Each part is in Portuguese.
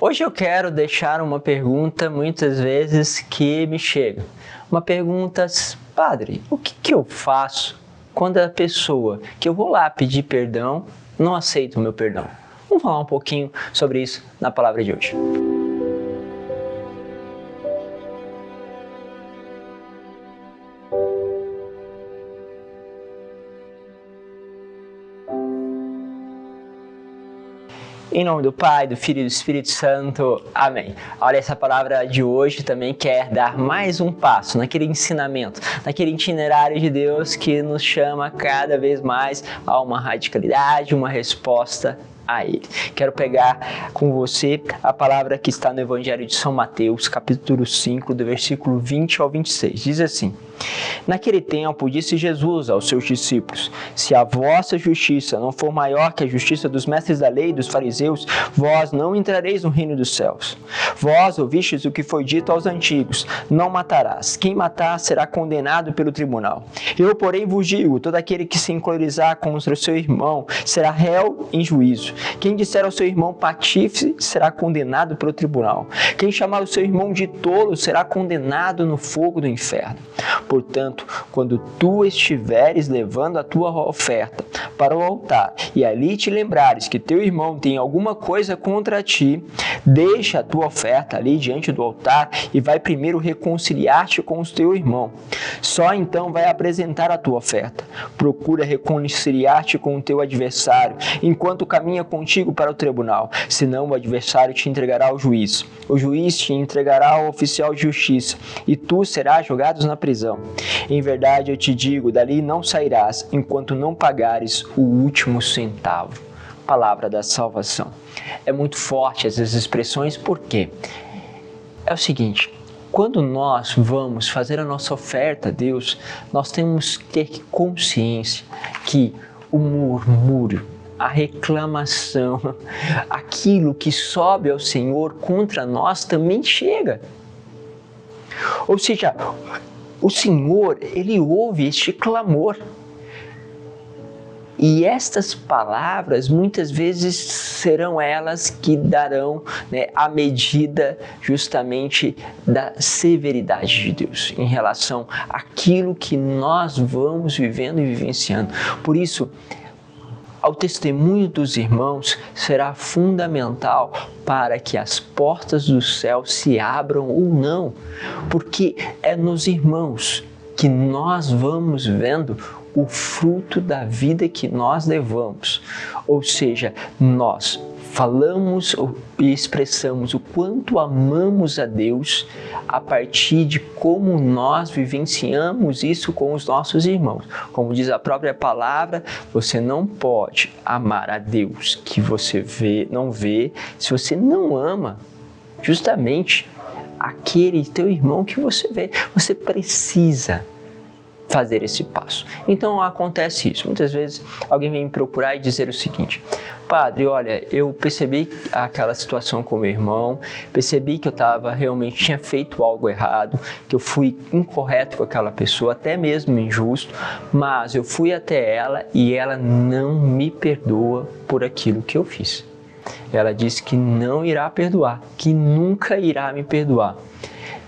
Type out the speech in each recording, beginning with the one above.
Hoje eu quero deixar uma pergunta muitas vezes que me chega. Uma pergunta, padre, o que eu faço quando a pessoa que eu vou lá pedir perdão não aceita o meu perdão? Vamos falar um pouquinho sobre isso na palavra de hoje. Em nome do Pai, do Filho e do Espírito Santo. Amém. Olha, essa palavra de hoje também quer dar mais um passo naquele ensinamento, naquele itinerário de Deus que nos chama cada vez mais a uma radicalidade, uma resposta a Ele. Quero pegar com você a palavra que está no Evangelho de São Mateus, capítulo 5, do versículo 20 ao 26. Diz assim: Naquele tempo disse Jesus aos seus discípulos: Se a vossa justiça não for maior que a justiça dos mestres da lei e dos fariseus, vós não entrareis no reino dos céus. Vós ouvistes o que foi dito aos antigos: Não matarás. Quem matar será condenado pelo tribunal. Eu, porém, vos digo: todo aquele que se encolerizar contra o seu irmão será réu em juízo. Quem disser ao seu irmão patife será condenado pelo tribunal. Quem chamar o seu irmão de tolo será condenado no fogo do inferno. Portanto, quando tu estiveres levando a tua oferta para o altar e ali te lembrares que teu irmão tem alguma coisa contra ti, deixa a tua oferta ali diante do altar e vai primeiro reconciliar-te com o teu irmão. Só então vai apresentar a tua oferta. Procura reconciliar-te com o teu adversário enquanto caminha contigo para o tribunal, senão o adversário te entregará ao juiz. O juiz te entregará ao oficial de justiça e tu serás jogado na prisão. Em verdade eu te digo, dali não sairás enquanto não pagares o último centavo. Palavra da salvação. É muito forte essas expressões, porque é o seguinte: quando nós vamos fazer a nossa oferta a Deus, nós temos que ter consciência que o murmúrio, a reclamação, aquilo que sobe ao Senhor contra nós também chega. Ou seja, o Senhor, Ele ouve este clamor. E estas palavras, muitas vezes, serão elas que darão, a medida justamente da severidade de Deus em relação àquilo que nós vamos vivendo e vivenciando. Por isso, o testemunho dos irmãos será fundamental para que as portas do céu se abram ou não, porque é nos irmãos que nós vamos vendo o fruto da vida que nós levamos. Ou seja, nós falamos e expressamos o quanto amamos a Deus a partir de como nós vivenciamos isso com os nossos irmãos. Como diz a própria palavra, você não pode amar a Deus que você não vê se você não ama justamente aquele teu irmão que você vê. Você precisa fazer esse passo. Então acontece isso. Muitas vezes alguém vem me procurar e dizer o seguinte: Padre, olha, eu percebi aquela situação com meu irmão, percebi que eu tinha feito algo errado, que eu fui incorreto com aquela pessoa, até mesmo injusto, mas eu fui até ela e ela não me perdoa por aquilo que eu fiz. Ela disse que não irá perdoar, que nunca irá me perdoar.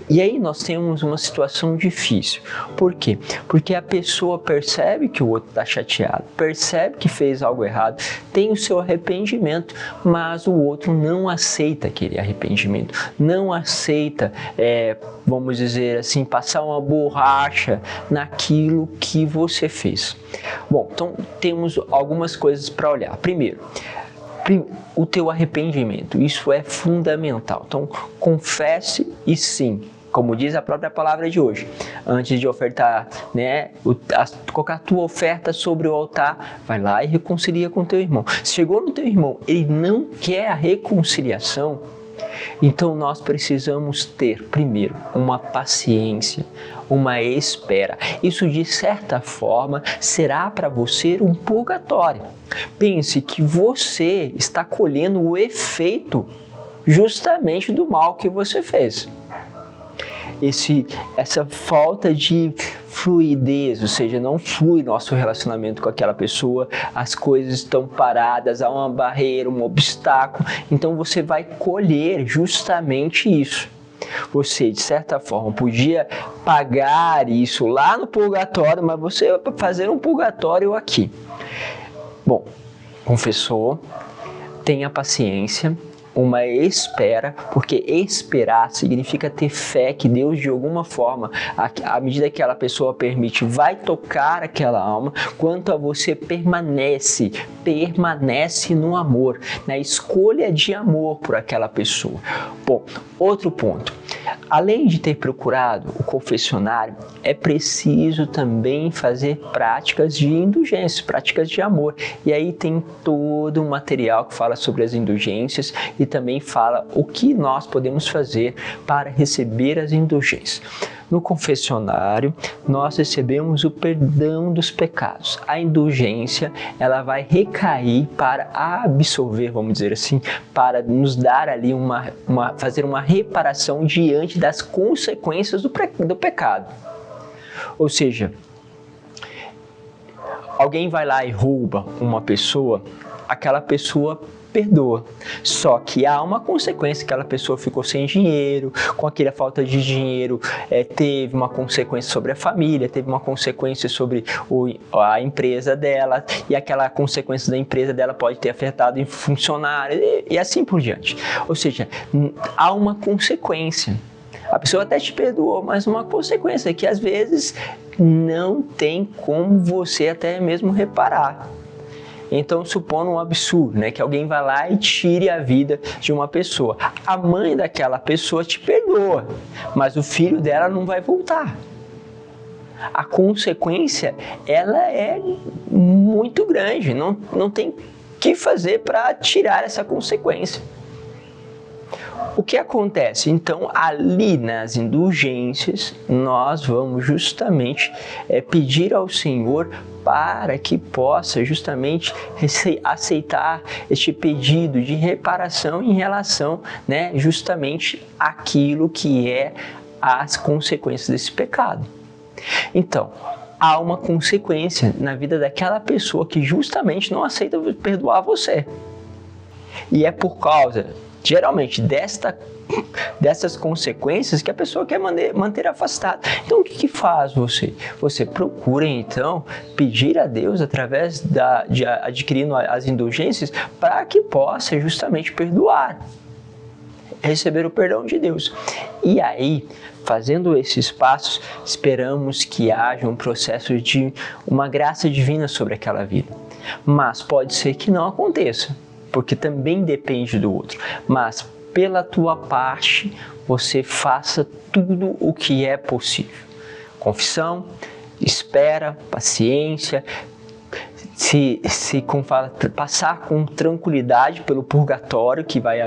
E aí nós temos uma situação difícil. Por quê? Porque a pessoa percebe que o outro está chateado, percebe que fez algo errado, tem o seu arrependimento, mas o outro não aceita aquele arrependimento, não aceita, vamos dizer assim, passar uma borracha naquilo que você fez. Bom, então temos algumas coisas para olhar. Primeiro, o teu arrependimento, isso é fundamental. Então, confesse e sim, como diz a própria palavra de hoje, antes de ofertar, colocar a tua oferta sobre o altar, vai lá e reconcilia com o teu irmão. Se chegou no teu irmão, ele não quer a reconciliação, então nós precisamos ter, primeiro, uma paciência, uma espera. Isso, de certa forma, será para você um purgatório. Pense que você está colhendo o efeito justamente do mal que você fez. essa falta de fluidez, ou seja, não flui nosso relacionamento com aquela pessoa, as coisas estão paradas, há uma barreira, um obstáculo, então você vai colher justamente isso. Você, de certa forma, podia pagar isso lá no purgatório, mas você vai fazer um purgatório aqui. Bom, confessou, tenha paciência, uma espera, porque esperar significa ter fé que Deus, de alguma forma, à medida que aquela pessoa permite, vai tocar aquela alma, quanto a você permanece no amor, na escolha de amor por aquela pessoa. Bom, outro ponto, além de ter procurado o confessionário, é preciso também fazer práticas de indulgência, práticas de amor, e aí tem todo um material que fala sobre as indulgências e também fala o que nós podemos fazer para receber as indulgências. No confessionário, nós recebemos o perdão dos pecados. A indulgência, ela vai recair para absolver, vamos dizer assim, para nos dar ali fazer uma reparação diante das consequências do pecado. Ou seja, alguém vai lá e rouba uma pessoa, aquela pessoa perdoa. Só que há uma consequência, aquela pessoa ficou sem dinheiro, com aquela falta de dinheiro, teve uma consequência sobre a família, teve uma consequência sobre a empresa dela, e aquela consequência da empresa dela pode ter afetado em funcionário, e assim por diante. Ou seja, há uma consequência. A pessoa até te perdoou, mas uma consequência que às vezes não tem como você até mesmo reparar. Então, supondo um absurdo, né, que alguém vai lá e tire a vida de uma pessoa. A mãe daquela pessoa te perdoa, mas o filho dela não vai voltar. A consequência, ela é muito grande, não tem o que fazer para tirar essa consequência. O que acontece? Então, ali nas indulgências, nós vamos justamente pedir ao Senhor para que possa justamente aceitar este pedido de reparação em relação, né, justamente àquilo que é as consequências desse pecado. Então, há uma consequência na vida daquela pessoa que justamente não aceita perdoar você. E é por causa, geralmente, dessas consequências que a pessoa quer manter afastada. Então, o que faz você? Você procura, então, pedir a Deus, através de adquirindo as indulgências, para que possa justamente perdoar, receber o perdão de Deus. E aí, fazendo esses passos, esperamos que haja um processo de uma graça divina sobre aquela vida. Mas pode ser que não aconteça, porque também depende do outro. Mas, pela tua parte, você faça tudo o que é possível. Confissão, espera, paciência, passar com tranquilidade pelo purgatório que vai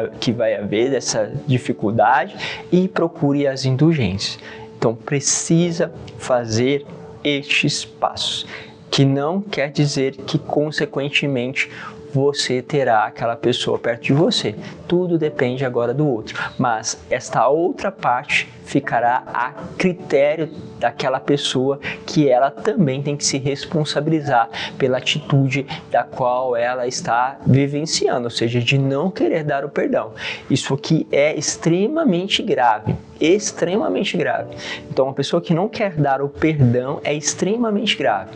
haver dessa dificuldade e procure as indulgências. Então, precisa fazer estes passos, que não quer dizer que, consequentemente, você terá aquela pessoa perto de você. Tudo depende agora do outro. Mas esta outra parte ficará a critério daquela pessoa, que ela também tem que se responsabilizar pela atitude da qual ela está vivenciando, ou seja, de não querer dar o perdão. Isso aqui é extremamente grave, extremamente grave. Então, uma pessoa que não quer dar o perdão é extremamente grave.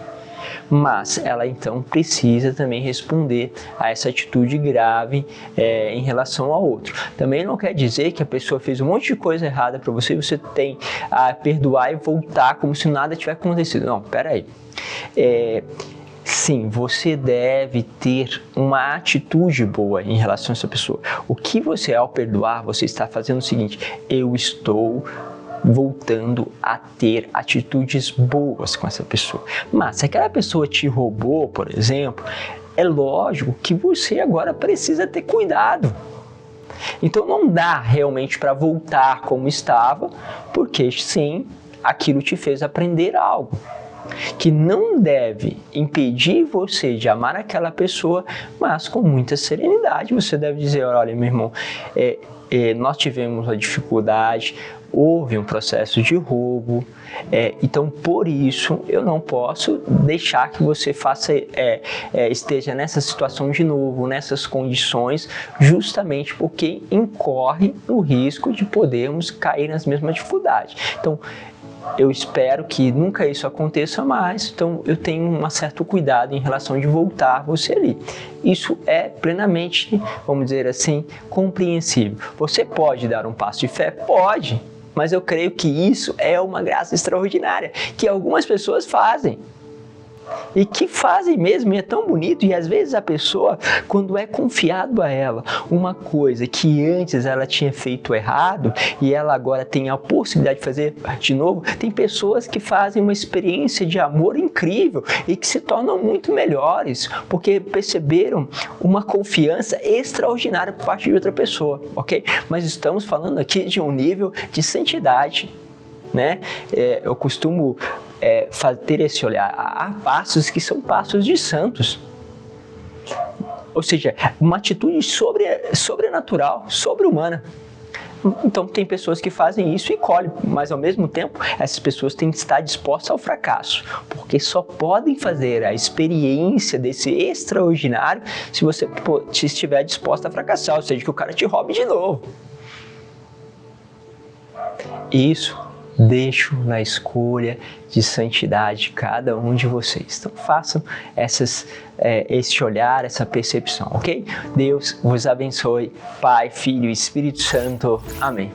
Mas ela então precisa também responder a essa atitude grave em relação ao outro. Também não quer dizer que a pessoa fez um monte de coisa errada para você e você tem a perdoar e voltar como se nada tivesse acontecido. Não, peraí. Sim, você deve ter uma atitude boa em relação a essa pessoa. O que você, ao perdoar, você está fazendo o seguinte: eu estou voltando a ter atitudes boas com essa pessoa. Mas se aquela pessoa te roubou, por exemplo, é lógico que você agora precisa ter cuidado. Então não dá realmente para voltar como estava, porque sim, aquilo te fez aprender algo. que não deve impedir você de amar aquela pessoa, mas com muita serenidade. Você deve dizer: olha, meu irmão, nós tivemos uma dificuldade, houve um processo de roubo, então por isso eu não posso deixar que você esteja nessa situação de novo, nessas condições, justamente porque incorre no risco de podermos cair nas mesmas dificuldades. Então, eu espero que nunca isso aconteça mais, então eu tenho um certo cuidado em relação de voltar você ali. Isso é plenamente, vamos dizer assim, compreensível. Você pode dar um passo de fé? Pode, mas eu creio que isso é uma graça extraordinária, que algumas pessoas fazem. E que fazem mesmo, e é tão bonito, e às vezes a pessoa, quando é confiado a ela uma coisa que antes ela tinha feito errado, e ela agora tem a possibilidade de fazer de novo, tem pessoas que fazem uma experiência de amor incrível e que se tornam muito melhores, porque perceberam uma confiança extraordinária por parte de outra pessoa, ok? Mas estamos falando aqui de um nível de santidade, né? Eu costumo ter esse olhar. Há passos que são passos de santos. Ou seja, uma atitude sobrenatural, sobre-humana. Então, tem pessoas que fazem isso e colhem, mas ao mesmo tempo, essas pessoas têm que estar dispostas ao fracasso, porque só podem fazer a experiência desse extraordinário se você estiver disposta a fracassar, ou seja, que o cara te roube de novo. Isso deixo na escolha de santidade de cada um de vocês. Então façam esse olhar, essa percepção, ok? Deus vos abençoe, Pai, Filho e Espírito Santo. Amém.